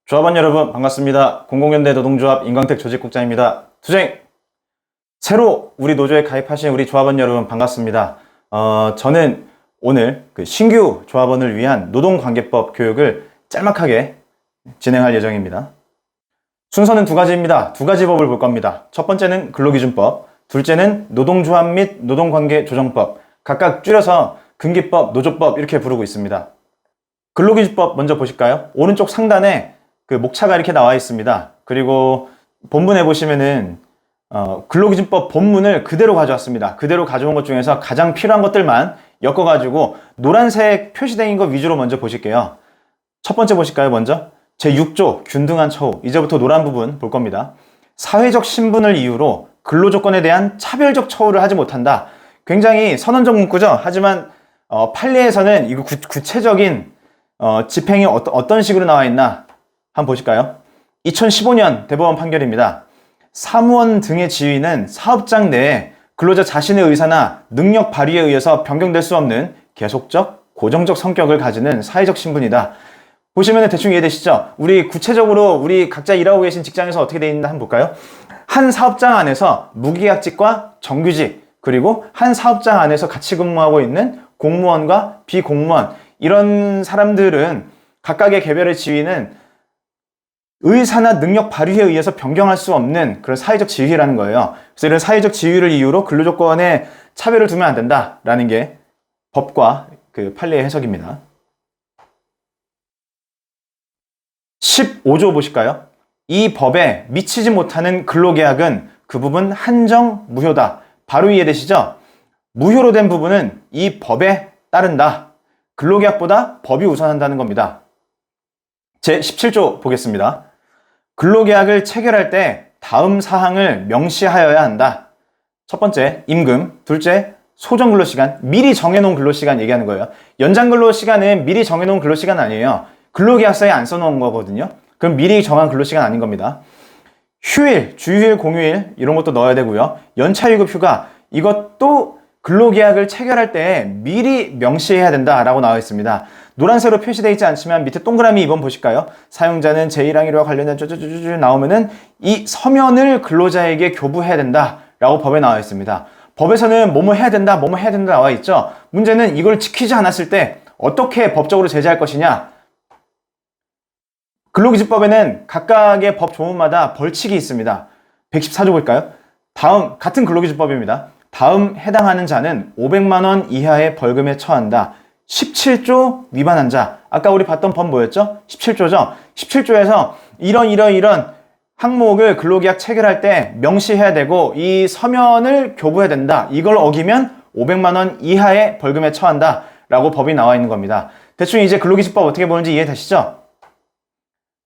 조합원 여러분 반갑습니다. 공공연대 노동조합 인광택 조직국장입니다. 투쟁! 새로 우리 노조에 가입하신 우리 조합원 여러분 반갑습니다. 저는 오늘 신규 조합원을 위한 노동관계법 교육을 짤막하게 진행할 예정입니다. 순서는 두 가지입니다. 두 가지 법을 볼 겁니다. 첫 번째는 근로기준법, 둘째는 노동조합 및 노동관계조정법, 각각 줄여서 근기법, 노조법 이렇게 부르고 있습니다. 근로기준법 먼저 보실까요? 오른쪽 상단에 목차가 이렇게 나와 있습니다. 그리고 본문에 보시면은 근로기준법 본문을 그대로 가져왔습니다. 그대로 가져온 것 중에서 가장 필요한 것들만 엮어가지고 노란색 표시된 것 위주로 먼저 보실게요. 첫 번째 보실까요? 먼저 제6조 균등한 처우, 이제부터 노란 부분 볼 겁니다. 사회적 신분을 이유로 근로조건에 대한 차별적 처우를 하지 못한다. 굉장히 선언적 문구죠. 하지만 판례에서는 이거 구체적인 집행이 어떤 식으로 나와 있나 한번 보실까요? 2015년 대법원 판결입니다. 사무원 등의 지위는 사업장 내에 근로자 자신의 의사나 능력 발휘에 의해서 변경될 수 없는 계속적, 고정적 성격을 가지는 사회적 신분이다. 보시면 대충 이해되시죠? 우리 구체적으로 우리 각자 일하고 계신 직장에서 어떻게 되어 있는지 한번 볼까요? 한 사업장 안에서 무계약직과 정규직, 그리고 한 사업장 안에서 같이 근무하고 있는 공무원과 비공무원, 이런 사람들은 각각의 개별의 지위는 의사나 능력 발휘에 의해서 변경할 수 없는 그런 사회적 지위라는 거예요. 그래서 이런 사회적 지위를 이유로 근로조건에 차별을 두면 안 된다라는 게 법과 판례의 해석입니다. 15조 보실까요? 이 법에 미치지 못하는 근로계약은 그 부분 한정 무효다. 바로 이해되시죠? 무효로 된 부분은 이 법에 따른다. 근로계약보다 법이 우선한다는 겁니다. 제 17조 보겠습니다. 근로계약을 체결할 때 다음 사항을 명시하여야 한다. 첫 번째, 임금. 둘째, 소정 근로시간. 미리 정해놓은 근로시간 얘기하는 거예요. 연장 근로시간은 미리 정해놓은 근로시간 아니에요. 근로계약서에 안 써놓은 거거든요. 그럼 미리 정한 근로시간 아닌 겁니다. 휴일, 주휴일, 공휴일 이런 것도 넣어야 되고요. 연차유급 휴가, 이것도 근로계약을 체결할 때 미리 명시해야 된다라고 나와 있습니다. 노란색으로 표시되어 있지 않지만 밑에 동그라미 2번 보실까요? 사용자는 제1항1호와 관련된 쭈쭈쭈쭈 나오면은 이 서면을 근로자에게 교부해야 된다라고 법에 나와 있습니다. 법에서는 뭐뭐 해야 된다, 뭐뭐 해야 된다 나와 있죠. 문제는 이걸 지키지 않았을 때 어떻게 법적으로 제재할 것이냐? 근로기준법에는 각각의 법 조문마다 벌칙이 있습니다. 114조 볼까요? 다음 같은 근로기준법입니다. 다음 해당하는 자는 500만 원 이하의 벌금에 처한다. 17조 위반한 자. 아까 우리 봤던 법 뭐였죠? 17조죠. 17조에서 이런 항목을 근로계약 체결할 때 명시해야 되고 이 서면을 교부해야 된다. 이걸 어기면 500만 원 이하의 벌금에 처한다 라고 법이 나와 있는 겁니다. 대충 이제 근로기준법 어떻게 보는지 이해되시죠?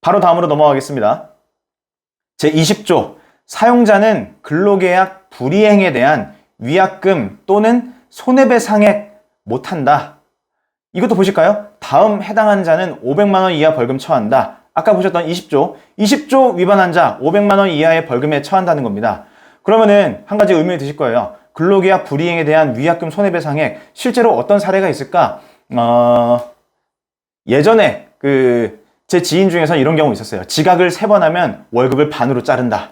바로 다음으로 넘어가겠습니다. 제20조 사용자는 근로계약 불이행에 대한 위약금 또는 손해배상액 못한다. 이것도 보실까요? 다음 해당한 자는 500만 원 이하 벌금 처한다. 아까 보셨던 20조 위반한 자 500만 원 이하의 벌금에 처한다는 겁니다. 그러면은 한 가지 의문이 드실 거예요. 근로계약 불이행에 대한 위약금 손해배상액 실제로 어떤 사례가 있을까? 예전에 제 지인 중에서 이런 경우 있었어요. 지각을 3번 하면 월급을 반으로 자른다.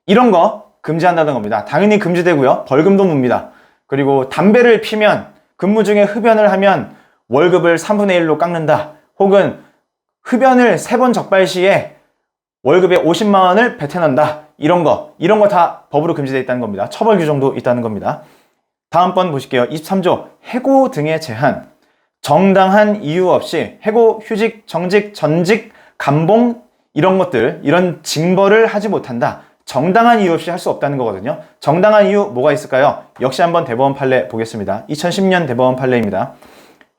이런 거 금지한다는 겁니다. 당연히 금지되고요. 벌금도 묻니다. 그리고 담배를 피면 근무 중에 흡연을 하면 월급을 3분의 1로 깎는다. 혹은 흡연을 3번 적발 시에 월급의 50만 원을 배태난다. 이런 거 다 법으로 금지되어 있다는 겁니다. 처벌 규정도 있다는 겁니다. 다음 번 보실게요. 23조 해고 등의 제한. 정당한 이유 없이 해고, 휴직, 정직, 전직, 감봉 이런 것들, 이런 징벌을 하지 못한다. 정당한 이유 없이 할 수 없다는 거거든요. 정당한 이유 뭐가 있을까요? 역시 한번 대법원 판례 보겠습니다. 2010년 대법원 판례입니다.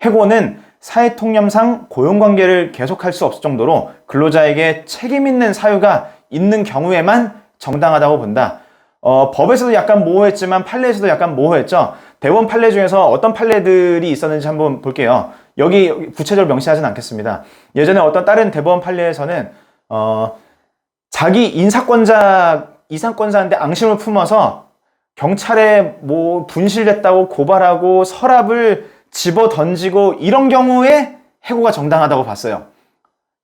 해고는 사회통념상 고용관계를 계속할 수 없을 정도로 근로자에게 책임 있는 사유가 있는 경우에만 정당하다고 본다. 법에서도 약간 모호했지만 판례에서도 약간 모호했죠. 대법원 판례 중에서 어떤 판례들이 있었는지 한번 볼게요. 여기 구체적으로 명시하진 않겠습니다. 예전에 어떤 다른 대법원 판례에서는 자기 이상권자한테 앙심을 품어서 경찰에 분실됐다고 고발하고 서랍을 집어 던지고 이런 경우에 해고가 정당하다고 봤어요.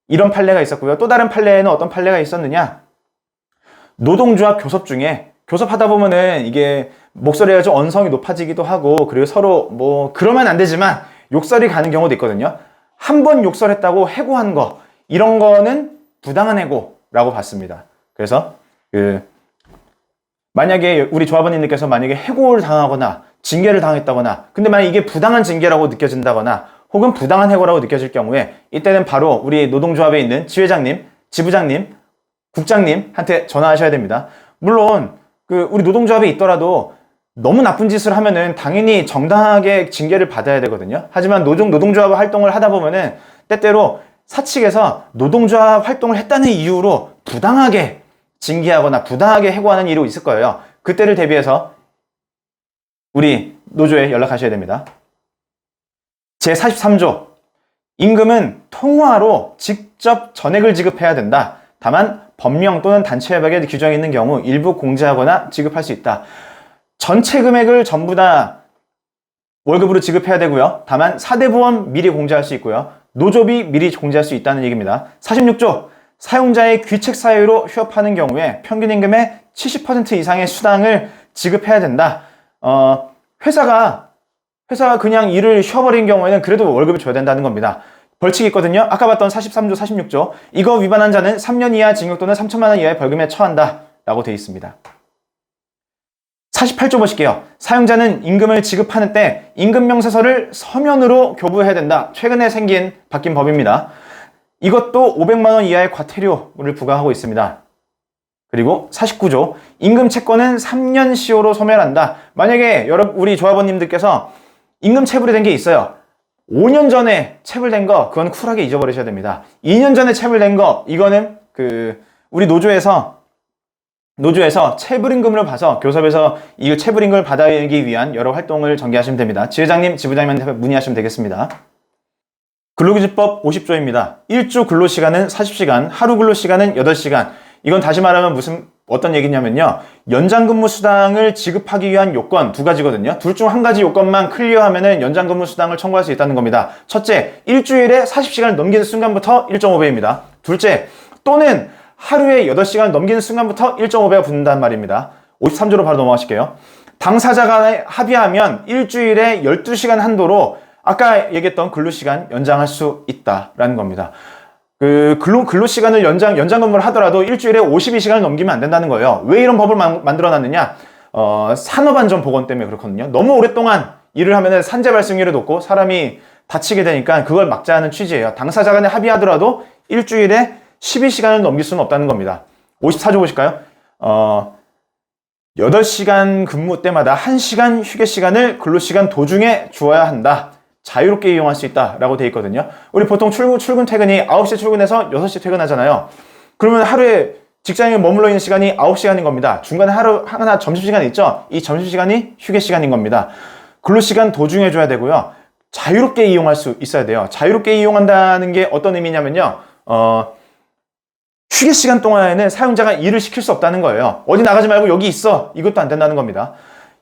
이런 판례가 있었고요. 또 다른 판례에는 어떤 판례가 있었느냐? 노동조합 교섭 중에 교섭하다 보면은 이게 목소리가 좀 언성이 높아지기도 하고 그리고 서로 뭐 그러면 안 되지만 욕설이 가는 경우도 있거든요. 한 번 욕설했다고 해고한 거 이런 거는 부당한 해고라고 봤습니다. 그래서 만약에 우리 조합원님들께서 만약에 해고를 당하거나 징계를 당했다거나 근데 만약 이게 부당한 징계라고 느껴진다거나 혹은 부당한 해고라고 느껴질 경우에 이때는 바로 우리 노동조합에 있는 지회장님, 지부장님, 국장님한테 전화하셔야 됩니다. 물론 우리 노동조합에 있더라도 너무 나쁜 짓을 하면은 당연히 정당하게 징계를 받아야 되거든요. 하지만 노동조합 활동을 하다 보면은 때때로 사측에서 노동조합 활동을 했다는 이유로 부당하게 징계하거나 부당하게 해고하는 일이 있을 거예요. 그때를 대비해서 우리 노조에 연락하셔야 됩니다. 제43조 임금은 통화로 직접 전액을 지급해야 된다. 다만 법령 또는 단체협약에 규정이 있는 경우 일부 공제하거나 지급할 수 있다. 전체 금액을 전부 다 월급으로 지급해야 되고요. 다만 사대보험 미리 공제할 수 있고요. 노조비 미리 공제할 수 있다는 얘기입니다. 46조 사용자의 귀책 사유로 휴업하는 경우에 평균 임금의 70% 이상의 수당을 지급해야 된다. 회사가 그냥 일을 쉬어버린 경우에는 그래도 월급을 줘야 된다는 겁니다. 벌칙이 있거든요. 아까 봤던 43조, 46조 이거 위반한 자는 3년 이하 징역 또는 3천만 원 이하의 벌금에 처한다 라고 되어 있습니다. 48조 보실게요. 사용자는 임금을 지급하는 때 임금명세서를 서면으로 교부해야 된다. 최근에 바뀐 법입니다. 이것도 500만 원 이하의 과태료를 부과하고 있습니다. 그리고 49조 임금 채권은 3년 시효로 소멸한다. 만약에 우리 조합원님들께서 임금 체불이 된 게 있어요. 5년 전에 체불된 거 그건 쿨하게 잊어버리셔야 됩니다. 2년 전에 체불된 거 이거는 우리 노조에서 체불임금을 봐서 교섭에서 이 체불임금을 받아내기 위한 여러 활동을 전개하시면 됩니다. 지회장님, 지부장님한테 문의하시면 되겠습니다. 근로기준법 50조입니다. 1주 근로시간은 40시간, 하루 근로시간은 8시간. 이건 다시 말하면 어떤 얘기냐면요. 연장근무 수당을 지급하기 위한 요건 두 가지거든요. 둘 중 한 가지 요건만 클리어하면은 연장근무 수당을 청구할 수 있다는 겁니다. 첫째, 일주일에 40시간을 넘기는 순간부터 1.5배입니다. 둘째, 또는 하루에 8시간을 넘기는 순간부터 1.5배가 붙는다는 말입니다. 53조로 바로 넘어가실게요. 당사자 간에 합의하면 일주일에 12시간 한도로 아까 얘기했던 근로시간 연장할 수 있다라는 겁니다. 근로시간을 연장근무를 하더라도 일주일에 52시간을 넘기면 안 된다는 거예요. 왜 이런 법을 만들어 놨느냐? 산업안전보건 때문에 그렇거든요. 너무 오랫동안 일을 하면은 산재 발생률이 높고 사람이 다치게 되니까 그걸 막자는 취지예요. 당사자 간에 합의하더라도 일주일에 12시간을 넘길 수는 없다는 겁니다. 54조 보실까요? 8시간 근무 때마다 1시간 휴게 시간을 근로시간 도중에 주어야 한다. 자유롭게 이용할 수 있다라고 되어 있거든요. 우리 보통 출근 퇴근이 9시 출근해서 6시 퇴근하잖아요. 그러면 하루에 직장에 머물러 있는 시간이 9시간인 겁니다. 중간에 하나 점심시간이 있죠? 이 점심시간이 휴게 시간인 겁니다. 근로시간 도중에 줘야 되고요. 자유롭게 이용할 수 있어야 돼요. 자유롭게 이용한다는 게 어떤 의미냐면요. 휴게 시간 동안에는 사용자가 일을 시킬 수 없다는 거예요. 어디 나가지 말고 여기 있어. 이것도 안 된다는 겁니다.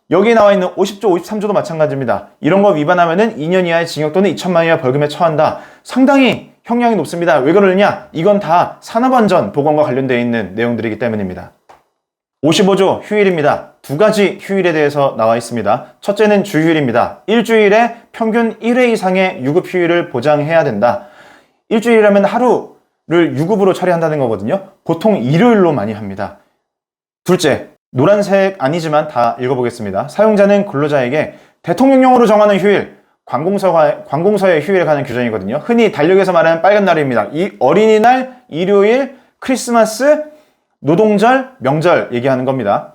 여기에 나와 있는 50조, 53조도 마찬가지입니다. 이런 거 위반하면은 2년 이하의 징역 또는 2천만 이하 벌금에 처한다. 상당히 형량이 높습니다. 왜 그러느냐? 이건 다 산업안전 보건과 관련되어 있는 내용들이기 때문입니다. 55조 휴일입니다. 두 가지 휴일에 대해서 나와 있습니다. 첫째는 주휴일입니다. 일주일에 평균 1회 이상의 유급 휴일을 보장해야 된다. 일주일이라면 하루를 유급으로 처리한다는 거거든요. 보통 일요일로 많이 합니다. 둘째, 노란색 아니지만 다 읽어보겠습니다. 사용자는 근로자에게 대통령령으로 정하는 휴일, 관공서의 휴일에 관한 규정이거든요. 흔히 달력에서 말하는 빨간 날입니다. 이 어린이날, 일요일, 크리스마스, 노동절, 명절 얘기하는 겁니다.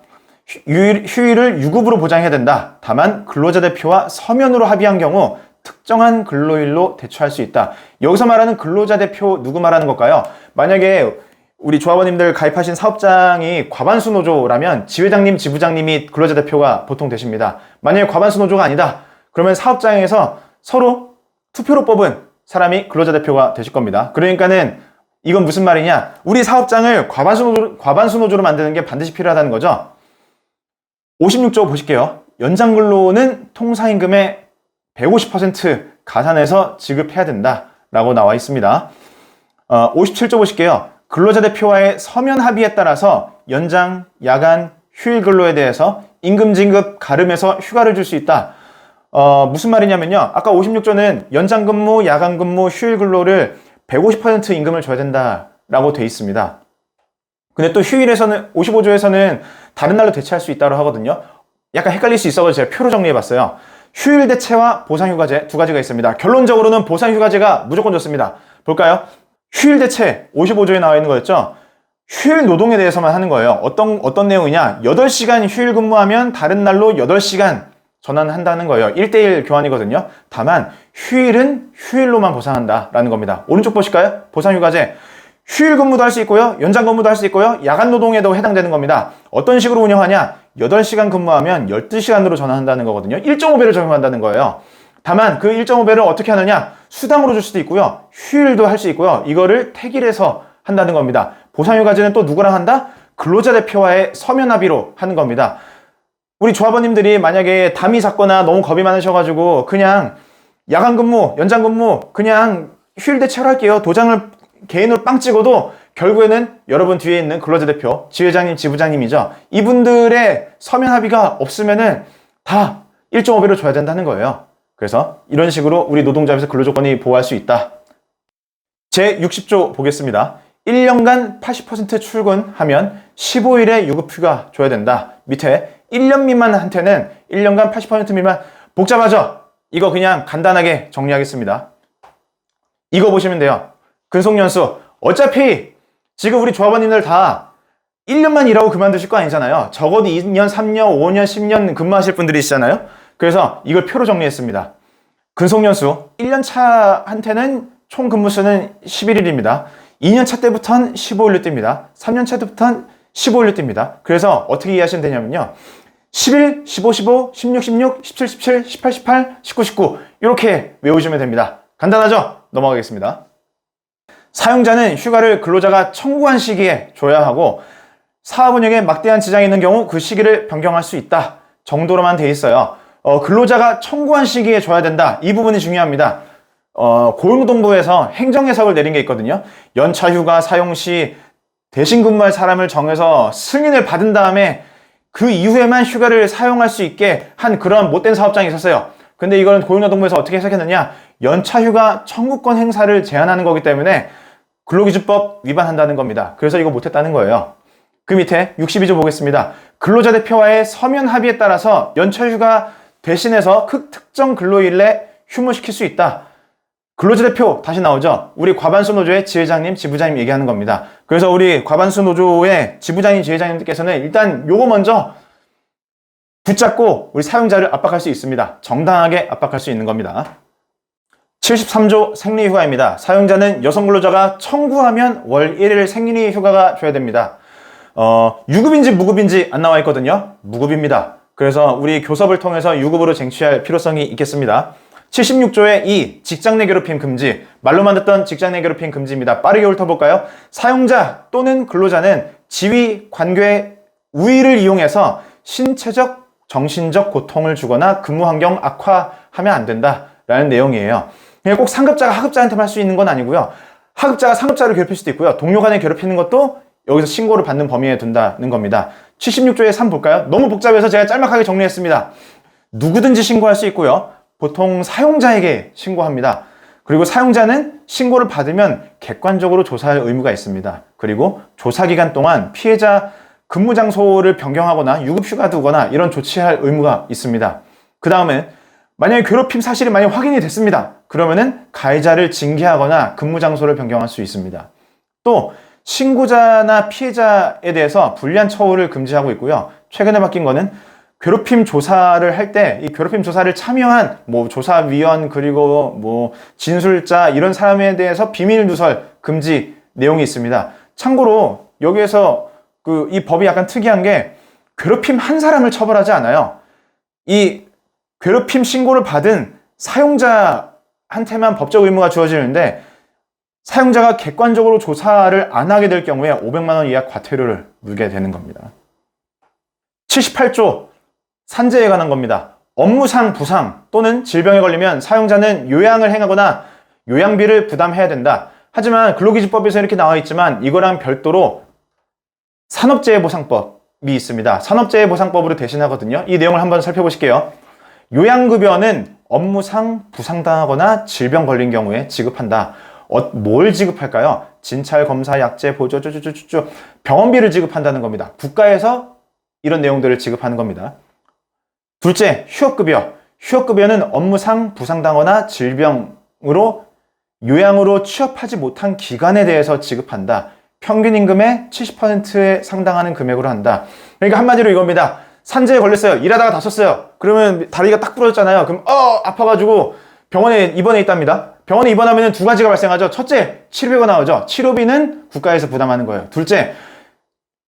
휴일을 유급으로 보장해야 된다. 다만 근로자 대표와 서면으로 합의한 경우 특정한 근로일로 대처할 수 있다. 여기서 말하는 근로자 대표 누구 말하는 걸까요? 만약에 우리 조합원님들 가입하신 사업장이 과반수 노조라면 지회장님, 지부장님이 근로자 대표가 보통 되십니다. 만약에 과반수 노조가 아니다. 그러면 사업장에서 서로 투표로 뽑은 사람이 근로자 대표가 되실 겁니다. 그러니까는 이건 무슨 말이냐? 우리 사업장을 과반수 노조로 만드는 게 반드시 필요하다는 거죠. 56조 보실게요. 연장 근로는 통사임금의 150% 가산해서 지급해야 된다라고 나와 있습니다. 57조 보실게요. 근로자 대표와의 서면 합의에 따라서 연장, 야간, 휴일 근로에 대해서 임금 진급 가름해서 휴가를 줄 수 있다. 무슨 말이냐면요. 아까 56조는 연장 근무, 야간 근무, 휴일 근로를 150% 임금을 줘야 된다라고 돼 있습니다. 근데 또 휴일에서는 55조에서는 다른 날로 대체할 수 있다고 하거든요. 약간 헷갈릴 수 있어서 제가 표로 정리해 봤어요. 휴일 대체와 보상휴가제 두 가지가 있습니다. 결론적으로는 보상휴가제가 무조건 좋습니다. 볼까요? 휴일 대체 55조에 나와 있는 거였죠. 휴일 노동에 대해서만 하는 거예요. 어떤 내용이냐? 8시간 휴일 근무하면 다른 날로 8시간 전환한다는 거예요. 1대1 교환이거든요. 다만 휴일은 휴일로만 보상한다라는 겁니다. 오른쪽 보실까요? 보상휴가제. 휴일 근무도 할 수 있고요. 연장 근무도 할 수 있고요. 야간 노동에도 해당되는 겁니다. 어떤 식으로 운영하냐? 8시간 근무하면 12시간으로 전환한다는 거거든요. 1.5배를 적용한다는 거예요. 다만 그 1.5배를 어떻게 하느냐? 수당으로 줄 수도 있고요. 휴일도 할 수 있고요. 이거를 택일해서 한다는 겁니다. 보상휴가제는 또 누구랑 한다? 근로자 대표와의 서면 합의로 하는 겁니다. 우리 조합원님들이 만약에 담이 작거나 너무 겁이 많으셔가지고 그냥 야간 근무, 연장 근무 그냥 휴일 대체로 할게요. 도장을 개인으로 빵 찍어도 결국에는 여러분 뒤에 있는 근로자 대표, 지회장님, 지부장님이죠. 이분들의 서면 합의가 없으면은 다 1.5배로 줘야 된다는 거예요. 그래서 이런 식으로 우리 노동조합에서 근로조건이 보호할 수 있다. 제 60조 보겠습니다. 1년간 80% 출근하면 15일의 유급휴가 줘야 된다. 밑에 1년 미만한테는 1년간 80% 미만. 복잡하죠? 이거 그냥 간단하게 정리하겠습니다. 이거 보시면 돼요. 근속연수. 어차피 지금 우리 조합원님들 다 1년만 일하고 그만두실 거 아니잖아요. 적어도 2년, 3년, 5년, 10년 근무하실 분들이 있잖아요. 그래서 이걸 표로 정리했습니다. 근속연수 1년 차한테는 총 근무수는 11일입니다. 2년 차 때부터는 15일로 뜁니다. 3년 차 때부터는 15일로 뜁니다. 그래서 어떻게 이해하시면 되냐면요. 11, 15, 15, 16, 16, 17, 17, 18, 18, 19, 19 이렇게 외우시면 됩니다. 간단하죠? 넘어가겠습니다. 사용자는 휴가를 근로자가 청구한 시기에 줘야 하고 사업 운영에 막대한 지장이 있는 경우 그 시기를 변경할 수 있다 정도로만 돼 있어요. 근로자가 청구한 시기에 줘야 된다. 이 부분이 중요합니다. 고용노동부에서 행정해석을 내린 게 있거든요. 연차 휴가 사용 시 대신 근무할 사람을 정해서 승인을 받은 다음에 그 이후에만 휴가를 사용할 수 있게 한 그런 못된 사업장이 있었어요. 근데 이거는 고용노동부에서 어떻게 해석했느냐? 연차 휴가 청구권 행사를 제한하는 거기 때문에 근로기준법 위반한다는 겁니다. 그래서 이거 못했다는 거예요. 그 밑에 62조 보겠습니다. 근로자 대표와의 서면 합의에 따라서 연차 휴가 대신해서 특정 근로일 내 휴무시킬 수 있다. 근로자 대표 다시 나오죠. 우리 과반수 노조의 지회장님, 지부장님 얘기하는 겁니다. 그래서 우리 과반수 노조의 지부장님, 지회장님들께서는 일단 요거 먼저 붙잡고 우리 사용자를 압박할 수 있습니다. 정당하게 압박할 수 있는 겁니다. 73조 생리휴가입니다. 사용자는 여성 근로자가 청구하면 월 1일 생리 휴가가 줘야 됩니다. 유급인지 무급인지 안 나와 있거든요. 무급입니다. 그래서 우리 교섭을 통해서 유급으로 쟁취할 필요성이 있겠습니다. 76조의 2 직장 내 괴롭힘 금지. 말로만 듣던 직장 내 괴롭힘 금지입니다. 빠르게 훑어볼까요? 사용자 또는 근로자는 지위, 관계, 우위를 이용해서 신체적, 정신적 고통을 주거나 근무 환경 악화하면 안 된다라는 내용이에요. 그냥 꼭 상급자가 하급자한테만 할 수 있는 건 아니고요. 하급자가 상급자를 괴롭힐 수도 있고요. 동료 간에 괴롭히는 것도 여기서 신고를 받는 범위에 둔다는 겁니다. 76조의 3 볼까요? 너무 복잡해서 제가 짤막하게 정리했습니다. 누구든지 신고할 수 있고요. 보통 사용자에게 신고합니다. 그리고 사용자는 신고를 받으면 객관적으로 조사할 의무가 있습니다. 그리고 조사 기간 동안 피해자 근무 장소를 변경하거나 유급휴가 두거나 이런 조치할 의무가 있습니다. 그 다음에 만약에 괴롭힘 사실이 만약 확인이 됐습니다. 그러면은 가해자를 징계하거나 근무 장소를 변경할 수 있습니다. 또 신고자나 피해자에 대해서 불리한 처우를 금지하고 있고요. 최근에 바뀐 거는 괴롭힘 조사를 할 때 이 괴롭힘 조사를 참여한 조사위원 그리고 진술자 이런 사람에 대해서 비밀 누설 금지 내용이 있습니다. 참고로 여기에서 이 법이 약간 특이한 게 괴롭힘 한 사람을 처벌하지 않아요. 이 괴롭힘 신고를 받은 사용자한테만 법적 의무가 주어지는데 사용자가 객관적으로 조사를 안 하게 될 경우에 500만 원 이하 과태료를 물게 되는 겁니다. 78조 산재에 관한 겁니다. 업무상 부상 또는 질병에 걸리면 사용자는 요양을 행하거나 요양비를 부담해야 된다. 하지만 근로기준법에서 이렇게 나와 있지만 이거랑 별도로 산업재해보상법이 있습니다. 산업재해보상법으로 대신하거든요. 이 내용을 한번 살펴보실게요. 요양급여는 업무상 부상당하거나 질병 걸린 경우에 지급한다. 뭘 지급할까요? 진찰, 검사, 약제, 보조, 쭈쭈쭈쭈 병원비를 지급한다는 겁니다. 국가에서 이런 내용들을 지급하는 겁니다. 둘째, 휴업급여. 휴업급여는 업무상 부상당하거나 질병으로 요양으로 취업하지 못한 기간에 대해서 지급한다. 평균 임금의 70%에 상당하는 금액으로 한다. 그러니까 한마디로 이겁니다. 산재에 걸렸어요. 일하다가 다쳤어요. 그러면 다리가 딱 부러졌잖아요. 그럼 아파가지고 병원에 입원해 있답니다. 병원에 입원하면 두 가지가 발생하죠. 첫째, 치료비가 나오죠. 치료비는 국가에서 부담하는 거예요. 둘째,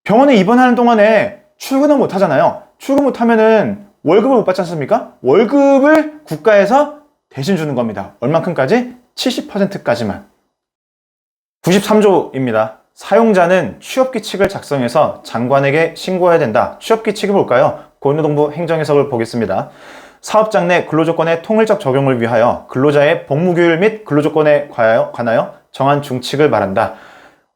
병원에 입원하는 동안에 출근을 못 하잖아요. 출근 못 하면은 월급을 못 받지 않습니까? 월급을 국가에서 대신 주는 겁니다. 얼만큼까지? 70%까지만. 93조입니다. 사용자는 취업규칙을 작성해서 장관에게 신고해야 된다. 취업규칙이 뭘까요? 고용노동부 행정해석을 보겠습니다. 사업장 내 근로조건의 통일적 적용을 위하여 근로자의 복무규율 및 근로조건에 관하여 정한 중칙을 말한다.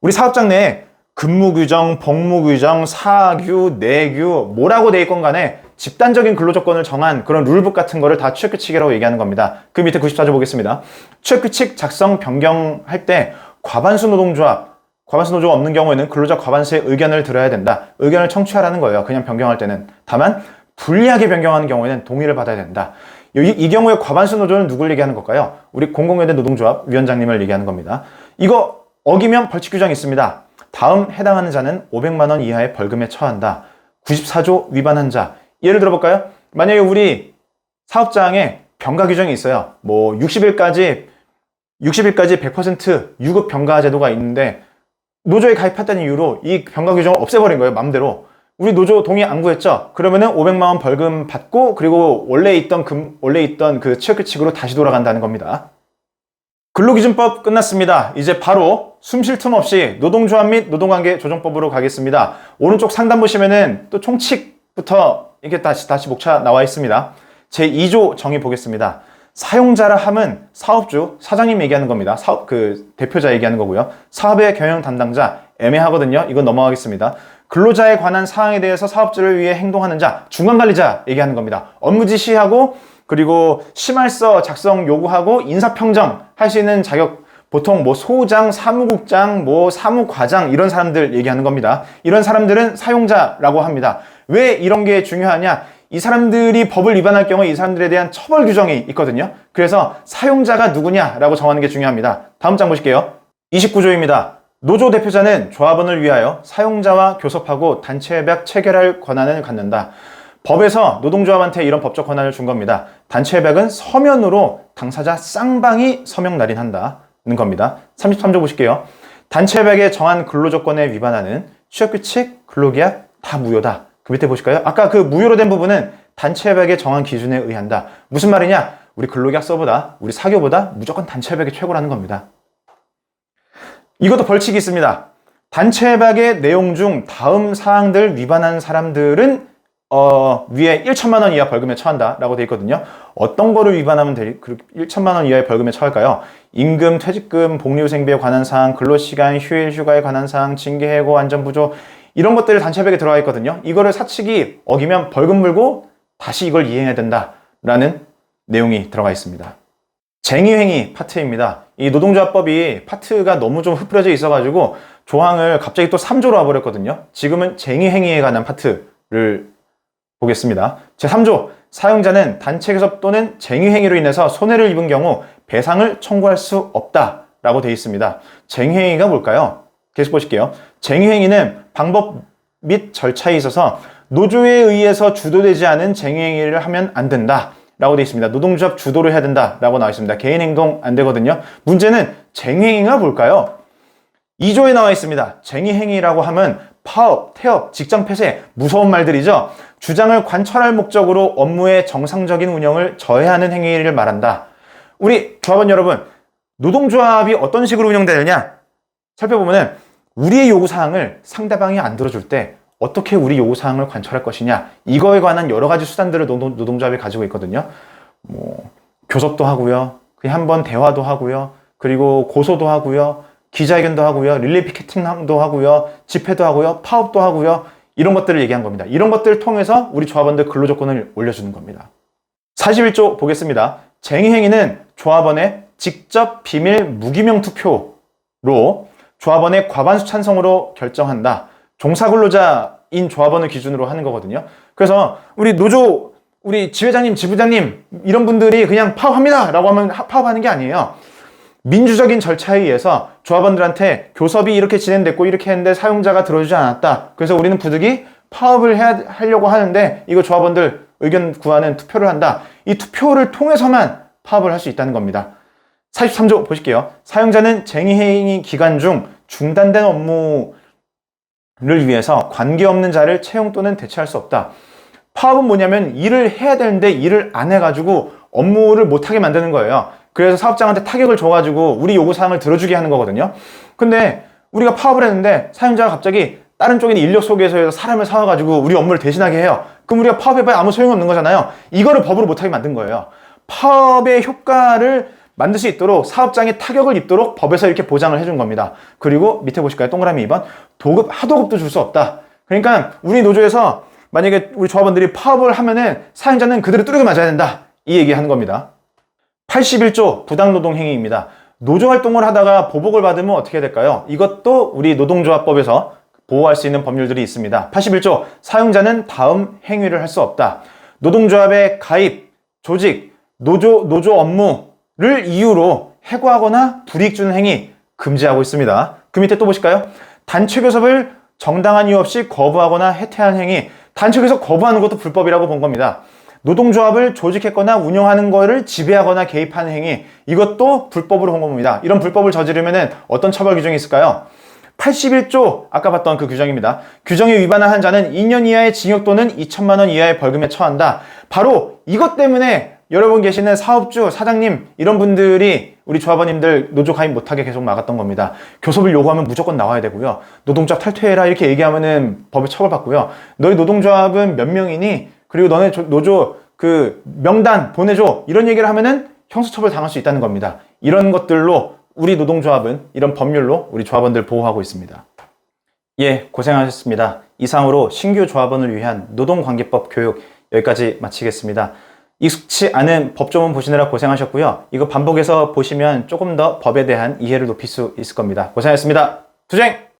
우리 사업장 내에 근무규정, 복무규정, 사규, 내규 뭐라고 돼 있건 간에 집단적인 근로조건을 정한 그런 룰북 같은 거를 다 취업규칙이라고 얘기하는 겁니다. 그 밑에 94조 보겠습니다. 취업규칙 작성 변경할 때 과반수 노조가 없는 경우에는 근로자 과반수의 의견을 들어야 된다. 의견을 청취하라는 거예요. 그냥 변경할 때는. 다만 불리하게 변경하는 경우에는 동의를 받아야 된다. 이 경우에 과반수 노조는 누굴 얘기하는 걸까요? 우리 공공연대 노동조합 위원장님을 얘기하는 겁니다. 이거 어기면 벌칙 규정이 있습니다. 다음 해당하는 자는 500만 원 이하의 벌금에 처한다. 94조 위반한 자. 예를 들어볼까요? 만약에 우리 사업장에 병가 규정이 있어요. 뭐 60일까지 100% 유급 병가 제도가 있는데 노조에 가입했다는 이유로 이 병가 규정을 없애버린 거예요. 맘대로. 우리 노조 동의 안 구했죠? 그러면은 500만 원 벌금 받고 그리고 원래 있던 그 취업규칙으로 다시 돌아간다는 겁니다. 근로기준법 끝났습니다. 이제 바로 숨 쉴 틈 없이 노동조합 및 노동관계 조정법으로 가겠습니다. 오른쪽 상단 보시면은 또 총칙부터 이렇게 다시 목차 나와 있습니다. 제2조 정의 보겠습니다. 사용자라 함은 사업주, 사장님 얘기하는 겁니다. 대표자 얘기하는 거고요. 사업의 경영 담당자, 애매하거든요. 이건 넘어가겠습니다. 근로자에 관한 사항에 대해서 사업주를 위해 행동하는 자, 중간관리자 얘기하는 겁니다. 업무 지시하고 그리고 심할서 작성 요구하고 인사평정 할 수 있는 자격, 보통 뭐 소장, 사무국장, 뭐 사무과장 이런 사람들 얘기하는 겁니다. 이런 사람들은 사용자라고 합니다. 왜 이런 게 중요하냐? 이 사람들이 법을 위반할 경우에 이 사람들에 대한 처벌 규정이 있거든요. 그래서 사용자가 누구냐라고 정하는 게 중요합니다. 다음 장 보실게요. 29조입니다. 노조 대표자는 조합원을 위하여 사용자와 교섭하고 단체협약 체결할 권한을 갖는다. 법에서 노동조합한테 이런 법적 권한을 준 겁니다. 단체협약은 서면으로 당사자 쌍방이 서명 날인한다는 겁니다. 33조 보실게요. 단체협약에 정한 근로조건에 위반하는 취업규칙, 근로계약 다 무효다. 그 밑에 보실까요? 아까 그 무효로 된 부분은 단체협약에 정한 기준에 의한다. 무슨 말이냐? 우리 근로계약서보다, 우리 사교보다 무조건 단체협약이 최고라는 겁니다. 이것도 벌칙이 있습니다. 단체협약의 내용 중 다음 사항들 위반한 사람들은 위에 1천만 원 이하 벌금에 처한다라고 되어 있거든요. 어떤 거를 위반하면 1천만 원 이하의 벌금에 처할까요? 임금, 퇴직금, 복리후생비에 관한 사항, 근로시간, 휴일, 휴가에 관한 사항, 징계해고, 안전부조 이런 것들이 단체협약에 들어가 있거든요. 이거를 사측이 어기면 벌금 물고 다시 이걸 이행해야 된다라는 내용이 들어가 있습니다. 쟁의행위 파트입니다. 이 노동조합법이 파트가 너무 좀 흩뿌려져 있어가지고 조항을 갑자기 또 3조로 와버렸거든요. 지금은 쟁의행위에 관한 파트를 보겠습니다. 제3조, 사용자는 단체 교섭 또는 쟁의행위로 인해서 손해를 입은 경우 배상을 청구할 수 없다라고 되어 있습니다. 쟁의행위가 뭘까요? 계속 보실게요. 쟁의행위는 방법 및 절차에 있어서 노조에 의해서 주도되지 않은 쟁의행위를 하면 안 된다 라고 되어 있습니다. 노동조합 주도를 해야 된다 라고 나와 있습니다. 개인 행동 안 되거든요. 문제는 쟁의행위가 뭘까요? 2조에 나와 있습니다. 쟁의행위라고 하면 파업, 태업, 직장 폐쇄, 무서운 말들이죠. 주장을 관철할 목적으로 업무의 정상적인 운영을 저해하는 행위를 말한다. 우리 조합원 여러분, 노동조합이 어떤 식으로 운영되느냐? 살펴보면은 우리의 요구사항을 상대방이 안 들어줄 때 어떻게 우리 요구사항을 관철할 것이냐, 이거에 관한 여러 가지 수단들을 노동조합이 가지고 있거든요. 뭐 교섭도 하고요, 그냥 한번 대화도 하고요, 그리고 고소도 하고요, 기자회견도 하고요, 릴레이 피켓팅도 하고요, 집회도 하고요, 파업도 하고요, 이런 것들을 얘기한 겁니다. 이런 것들을 통해서 우리 조합원들 근로조건을 올려주는 겁니다. 41조 보겠습니다. 쟁의행위는 조합원의 직접 비밀 무기명 투표로 조합원의 과반수 찬성으로 결정한다. 종사근로자인 조합원을 기준으로 하는 거거든요. 그래서 우리 노조, 우리 지회장님, 지부장님 이런 분들이 그냥 파업합니다 라고 하면 파업하는 게 아니에요. 민주적인 절차에 의해서 조합원들한테 교섭이 이렇게 진행됐고 이렇게 했는데 사용자가 들어주지 않았다. 그래서 우리는 부득이 파업을 하려고 하는데 이거 조합원들 의견 구하는 투표를 한다. 이 투표를 통해서만 파업을 할 수 있다는 겁니다. 43조 보실게요. 사용자는 쟁의행위 기간 중 중단된 업무를 위해서 관계없는 자를 채용 또는 대체할 수 없다. 파업은 뭐냐면 일을 해야 되는데 일을 안 해가지고 업무를 못하게 만드는 거예요. 그래서 사업장한테 타격을 줘가지고 우리 요구사항을 들어주게 하는 거거든요. 근데 우리가 파업을 했는데 사용자가 갑자기 다른 쪽에 있는 인력 소개서에서 사람을 사와가지고 우리 업무를 대신하게 해요. 그럼 우리가 파업해봐야 아무 소용이 없는 거잖아요. 이거를 법으로 못하게 만든 거예요. 파업의 효과를 만들 수 있도록 사업장에 타격을 입도록 법에서 이렇게 보장을 해준 겁니다. 그리고 밑에 보실까요? 동그라미 2번. 도급, 하도급도 줄 수 없다. 그러니까 우리 노조에서 만약에 우리 조합원들이 파업을 하면은 사용자는 그대로 뚜르게 맞아야 된다. 이 얘기 하는 겁니다. 81조 부당노동 행위입니다. 노조활동을 하다가 보복을 받으면 어떻게 될까요? 이것도 우리 노동조합법에서 보호할 수 있는 법률들이 있습니다. 81조 사용자는 다음 행위를 할 수 없다. 노동조합의 가입, 조직, 노조 업무를 이유로 해고하거나 불이익 주는 행위 금지하고 있습니다. 그 밑에 또 보실까요? 단체 교섭을 정당한 이유 없이 거부하거나 해태한 행위, 단체 교섭 거부하는 것도 불법이라고 본 겁니다. 노동조합을 조직했거나 운영하는 거를 지배하거나 개입하는 행위, 이것도 불법으로 본 겁니다. 이런 불법을 저지르면 어떤 처벌 규정이 있을까요? 81조 아까 봤던 그 규정입니다. 규정에 위반한 자는 2년 이하의 징역 또는 2천만 원 이하의 벌금에 처한다. 바로 이것 때문에 여러분 계시는 사업주, 사장님 이런 분들이 우리 조합원님들 노조 가입 못하게 계속 막았던 겁니다. 교섭을 요구하면 무조건 나와야 되고요. 노동조합 탈퇴해라 이렇게 얘기하면은 법에 처벌받고요. 너희 노동조합은 몇 명이니? 그리고 너네 노조 그 명단 보내줘 이런 얘기를 하면은 형사처벌 당할 수 있다는 겁니다. 이런 것들로 우리 노동조합은 이런 법률로 우리 조합원들 보호하고 있습니다. 예, 고생하셨습니다. 이상으로 신규 조합원을 위한 노동관계법 교육 여기까지 마치겠습니다. 익숙치 않은 법조문 보시느라 고생하셨고요. 이거 반복해서 보시면 조금 더 법에 대한 이해를 높일 수 있을 겁니다. 고생하셨습니다. 투쟁!